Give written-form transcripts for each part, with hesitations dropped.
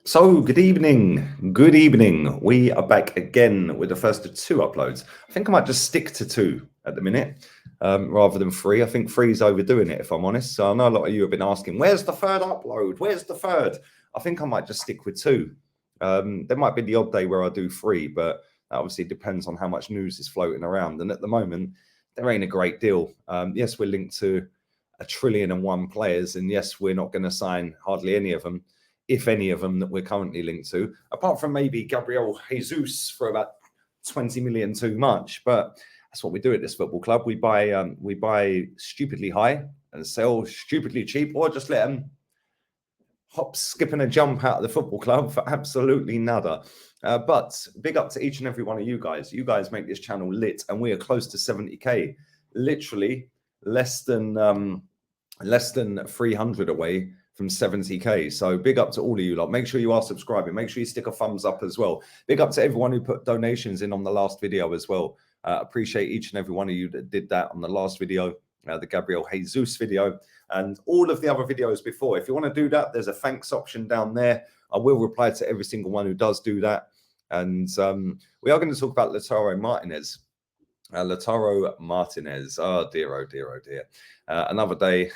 So, good evening. Good evening. We are back again with the first of two uploads. I think I might just stick to two at the minute rather than three. I think three's overdoing it, if I'm honest. So, I know a lot of you have been asking, where's the third upload? Where's the third? I think I might just stick with two. There might be the odd day where I do three, but that obviously depends on how much news is floating around. And at the moment, there ain't a great deal. Yes, we're linked to 1,000,000,001 players. And yes, we're not going to sign hardly any of them, if any of them that we're currently linked to, apart from maybe Gabriel Jesus for about 20 million too much. But that's what we do at this football club. We buy stupidly high and sell stupidly cheap, or just let them hop, skip, and a jump out of the football club for absolutely nada. But big up to each and every one of you guys. You guys make this channel lit, and we are close to 70k. Literally less than 300 away from 70k. So big up to all of you lot. Make sure you are subscribing. Make sure you stick a thumbs up as well. Big up to everyone who put donations in on the last video as well. Appreciate each and every one of you that did that on the last video, the Gabriel Jesus video, and all of the other videos before. If you want to do that, there's a thanks option down there. I will reply to every single one who does do that. And we are going to talk about Lautaro Martinez. Lautaro Martinez. Oh dear, oh dear, oh dear. Another day,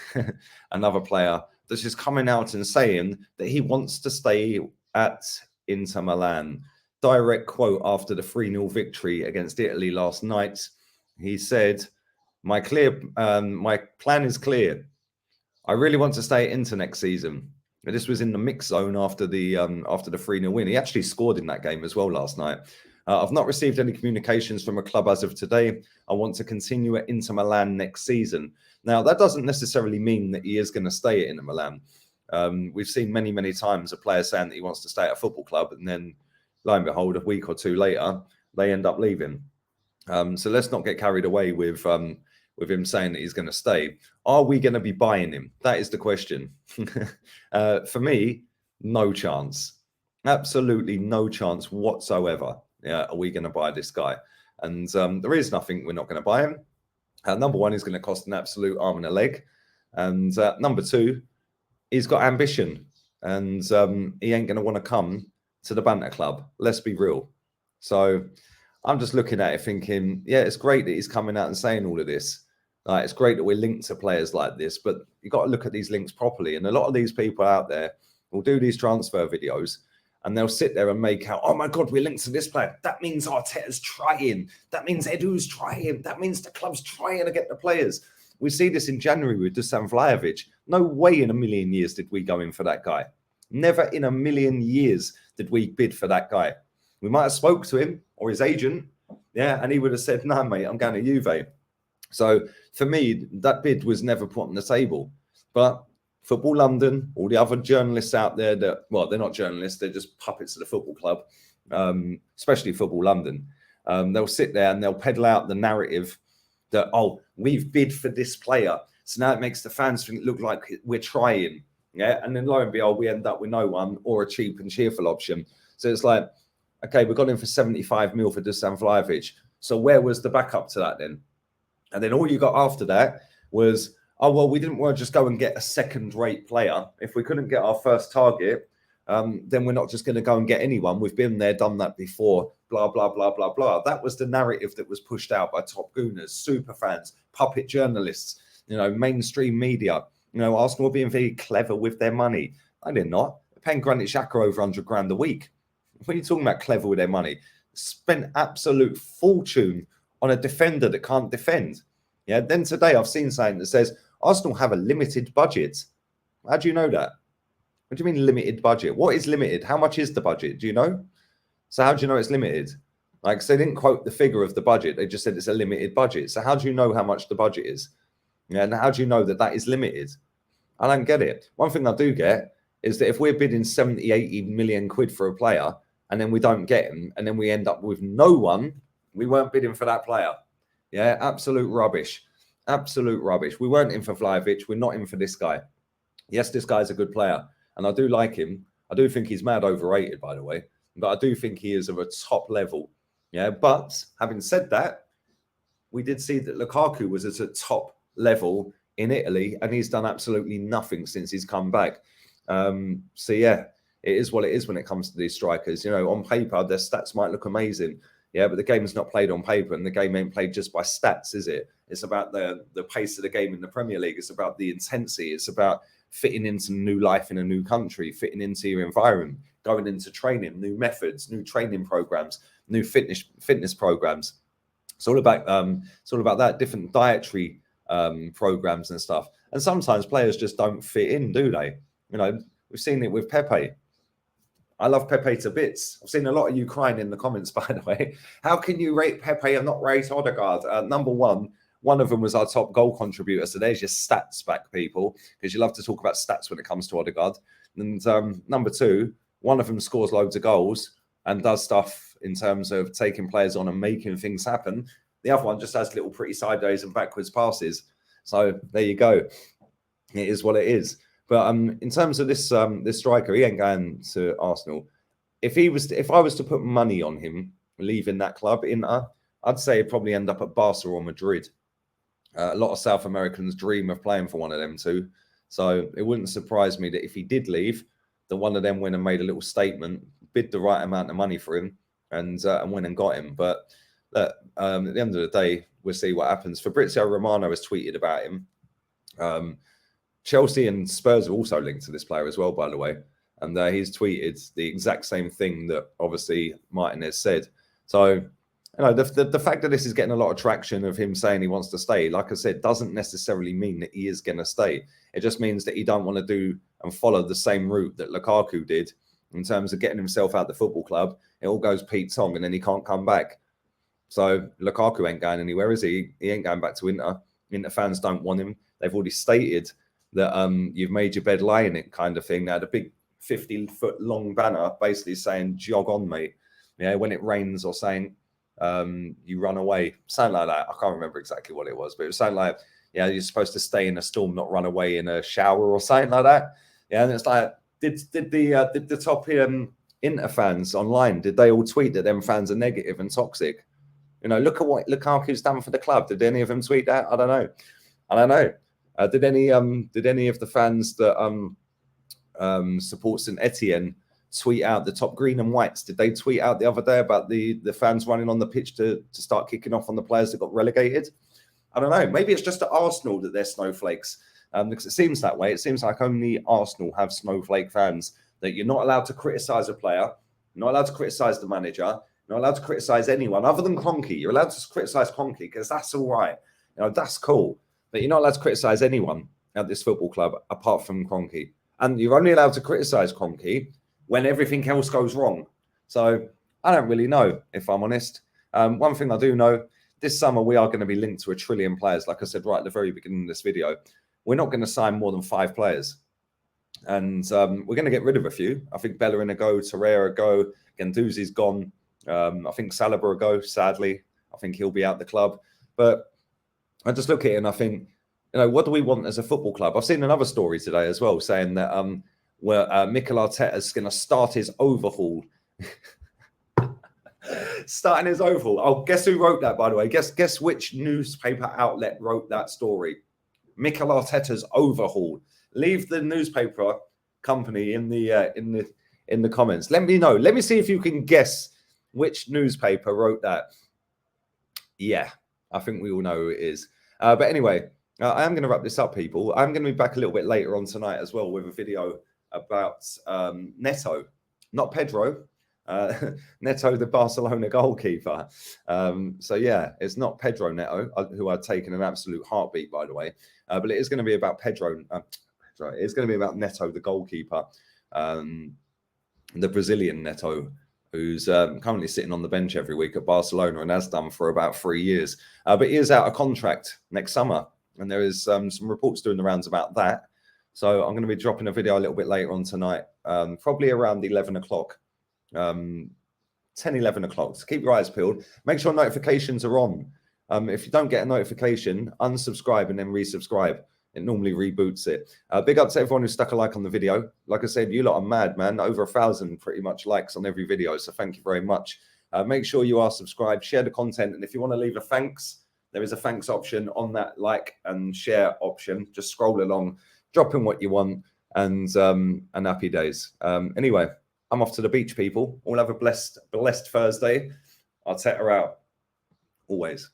another player that's just coming out and saying that he wants to stay at Inter Milan. Direct quote after the 3-0 victory against Italy last night. He said, my plan is clear. I really want to stay at Inter next season. And this was in the mix zone after the 3-0 win. He actually scored in that game as well last night. I've not received any communications from a club as of today. I want to continue at Inter Milan next season. Now, that doesn't necessarily mean that he is going to stay at Inter Milan. We've seen many, many times a player saying that he wants to stay at a football club, and then, lo and behold, a week or two later, they end up leaving. So let's not get carried away with him saying that he's going to stay. Are we going to be buying him? That is the question. For me, no chance. Absolutely no chance whatsoever. Yeah, are we going to buy this guy? And the reason I think we're not going to buy him, number one, he's going to cost an absolute arm and a leg. And number two, he's got ambition. And he ain't going to want to come to the banter club. Let's be real. So I'm just looking at it thinking, yeah, it's great that he's coming out and saying all of this. It's great that we're linked to players like this, but you've got to look at these links properly. And a lot of these people out there will do these transfer videos, and they'll sit there and make out, oh my God, we're linked to this player. That means Arteta's trying. That means Edu's trying. That means the club's trying to get the players. We see this in January with Dusan Vlahovic. No way in a million years did we go in for that guy. Never in a million years did we bid for that guy. We might have spoke to him or his agent, yeah, and he would have said, no, mate, I'm going to Juve. So for me, that bid was never put on the table. But Football London, all the other journalists out there that, well, they're not journalists, they're just puppets of the football club, especially Football London. They'll sit there and they'll peddle out the narrative that, oh, we've bid for this player. So now it makes the fans look like we're trying. Yeah. And then lo and behold, we end up with no one or a cheap and cheerful option. So it's like, okay, we got in for 75 mil for Dusan Vlahovic. So where was the backup to that then? And then all you got after that was, oh, well, we didn't want to just go and get a second-rate player. If we couldn't get our first target, then we're not just going to go and get anyone. We've been there, done that before, blah, blah, blah, blah, blah. That was the narrative that was pushed out by top gooners, super fans, puppet journalists, mainstream media. Arsenal being very clever with their money. No, they're not. They're paying Granit Xhaka over 100 grand a week. What are you talking about clever with their money? Spent absolute fortune on a defender that can't defend. Yeah. Then today I've seen something that says Arsenal have a limited budget. How do you know that? What do you mean limited budget? What is limited? How much is the budget? Do you know? So how do you know it's limited? So they didn't quote the figure of the budget. They just said it's a limited budget. So how do you know how much the budget is? Yeah. And how do you know that that is limited? I don't get it. One thing I do get is that if we're bidding 70, 80 million quid for a player and then we don't get him and then we end up with no one, we weren't bidding for that player. Yeah, absolute rubbish. Absolute rubbish. We weren't in for Vlahovic. We're not in for this guy. Yes, this guy's a good player, and I do like him. I do think he's mad overrated, by the way, but I do think he is of a top level. Yeah, but having said that, we did see that Lukaku was at a top level in Italy, and he's done absolutely nothing since he's come back. So yeah, it is what it is when it comes to these strikers. You know, on paper, their stats might look amazing. Yeah, but the game's not played on paper, and the game ain't played just by stats, is it? It's about the pace of the game in the Premier League. It's about the intensity. It's about fitting into new life in a new country, fitting into your environment, going into training, new methods, new training programs, new fitness programs. It's all about that, different dietary programs and stuff. And sometimes players just don't fit in, do they? You know, we've seen it with Pepe. I love Pepe to bits. I've seen a lot of you crying in the comments, by the way. How can you rate Pepe and not rate Odegaard? Number one of them was our top goal contributor. So there's your stats back, people, because you love to talk about stats when it comes to Odegaard. And number two, one of them scores loads of goals and does stuff in terms of taking players on and making things happen. The other one just has little pretty sideways and backwards passes. So there you go. It is what it is. But in terms of this this striker, he ain't going to Arsenal. If I was to put money on him leaving that club, Inter, I'd say he'd probably end up at Barca or Madrid. A lot of South Americans dream of playing for one of them two. So it wouldn't surprise me that if he did leave, that one of them went and made a little statement, bid the right amount of money for him, and went and got him. But look, at the end of the day, we'll see what happens. Fabrizio Romano has tweeted about him. Chelsea and Spurs are also linked to this player as well, by the way. And he's tweeted the exact same thing that obviously Martinez said. So, you know, the fact that this is getting a lot of traction of him saying he wants to stay, like I said, doesn't necessarily mean that he is going to stay. It just means that he don't want to do and follow the same route that Lukaku did in terms of getting himself out the football club. It all goes Pete Tong and then he can't come back. So Lukaku ain't going anywhere, is he? He ain't going back to Inter. Inter fans don't want him. They've already stated that you've made your bed, lie in it, kind of thing. They had a big 50-foot long banner basically saying jog on, mate. Yeah, when it rains, or saying you run away, something like that. I can't remember exactly what it was, but it was something like, yeah, you're supposed to stay in a storm, not run away in a shower, or something like that. Yeah, and it's like, did the top Inter fans online, did they all tweet that them fans are negative and toxic? You know, look at what Lukaku's done for the club. Did any of them tweet that? I don't know. Did any of the fans that support St Etienne tweet out the top green and whites? Did they tweet out the other day about the fans running on the pitch to start kicking off on the players that got relegated? I don't know. Maybe it's just at Arsenal that they're snowflakes, because it seems that way. It seems like only Arsenal have snowflake fans, that you're not allowed to criticise a player, not allowed to criticise the manager, not allowed to criticise anyone other than Kroenke. You're allowed to criticise Kroenke because that's all right. You know, that's cool. But you're not allowed to criticise anyone at this football club apart from Kroenke. And you're only allowed to criticise Kroenke when everything else goes wrong. So I don't really know, if I'm honest. One thing I do know, this summer we are going to be linked to 1 trillion players. Like I said right at the very beginning of this video, we're not going to sign more than 5 players. And we're going to get rid of a few. I think Bellerin will go, Torreira will go, Guendouzi's gone. I think Saliba will go, sadly. I think he'll be out the club. But I just look at it and I think, you know, what do we want as a football club? I've seen another story today as well saying that Mikel Arteta is going to start his overhaul. Starting his overhaul. Oh, guess who wrote that, by the way? Guess which newspaper outlet wrote that story? Mikel Arteta's overhaul. Leave the newspaper company in the comments. Let me know. Let me see if you can guess which newspaper wrote that. Yeah, I think we all know who it is. But anyway, I am going to wrap this up, people. I'm going to be back a little bit later on tonight as well with a video about Neto, not Pedro. Neto, the Barcelona goalkeeper. So yeah, it's not Pedro Neto, who I'd taken an absolute heartbeat, by the way. But it is going to be about Pedro. It's going to be about Neto, the goalkeeper, the Brazilian Neto, who's currently sitting on the bench every week at Barcelona and has done for about 3 years. But he is out of contract next summer. And there is some reports doing the rounds about that. So I'm going to be dropping a video a little bit later on tonight, probably around 11 o'clock, 10, 11 o'clock. So keep your eyes peeled. Make sure notifications are on. If you don't get a notification, unsubscribe and then resubscribe. It normally reboots it. Big up to everyone who stuck a like on the video. Like I said, you lot are mad, man. Over 1,000 pretty much likes on every video. So thank you very much. Make sure you are subscribed, share the content. And if you want to leave a thanks, there is a thanks option on that like and share option. Just scroll along, drop in what you want, and happy days. Anyway, I'm off to the beach, people. All have a blessed Thursday. Arteta out. Always.